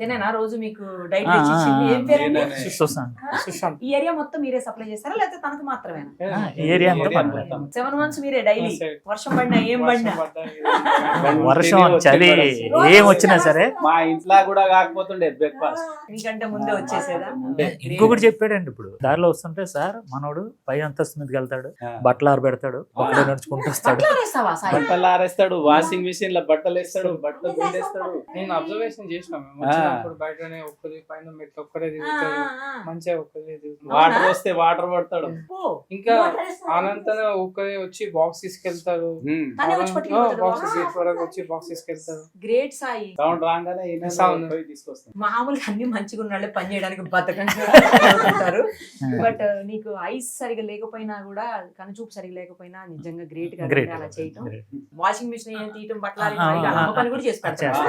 తినేనా రోజు మీకు డైట్ తెచ్చి ఇచ్చింది? ఏం పేరండి? సుశాంత్. ఈ ఏరియా మొత్తం మీరే సప్లై చేస్తారా లేకపోతే తనకు మాత్రమేనా? ఏరియా 7 months మీరే డైలీ వర్షం పడినా ఏం పడినా వర్షం చలి ఏం వచ్చినా సరే మా ఇంట్లో కూడా కాకపోతుండే బ్రేక్ఫాస్ట్ మీకంటే ముందే వచ్చేసేదా? ఇంకొకటి చెప్పాడండి. ఇప్పుడు దారిలో వస్తుంటే సార్ మనోడు పై అంతస్తు మీదకి వెళ్తాడు, బట్టలు ఆరబెడతాడు, ఒక్కడే నడుచుకుంటూ వస్తాడు. బట్టలు ఆరేస్తావా సాయి? బట్టలు ఆరేస్తాడు, వాషింగ్ మిషన్ లో బట్టలు వేస్తాడు, బట్టలు పిండేస్తాడు. నేను అబ్జర్వేషన్ చేసిన మేము వచ్చినప్పుడు బయటనే ఒక్కరి పైన మెట్లు ఒక్కరే తిరుగుతాడు, మంచిగా ఒక్కరే తిరుగుతాడు. వాటర్ వస్తే వాటర్ పడతాడు. ఇంకా అనంతరం ఒక్కరే వచ్చి బాక్స్ తీసుకెళ్తారు, తనే వచ్చి పట్టుకెళ్ళిపోతాడు బాక్స్ box? గేట్ వరకు వచ్చి బాక్స్ తీసుకెళ్తారు. గ్రేట్ సాయి. సౌండ్ రాగానే ఈయన Sound. పోయి తీసుకొస్తాం. మామూలుగా అన్ని మంచిగా ఉన్న వాళ్ళే పని చేయడానికి బతకంటారు. బట్ నీకు ఐస్ సరిగా లేకపోయినా కూడా కనుచూపు సరిగా లేకపోయినా నిజంగా గ్రేట్ గా గ్రేట్ అలా చేయటం. గ్రేట్. వాషింగ్ మిషన్ తీయటం, బట్టలు ఆరేయడం, అమ్మ పని కూడా చేసి పెడతారు.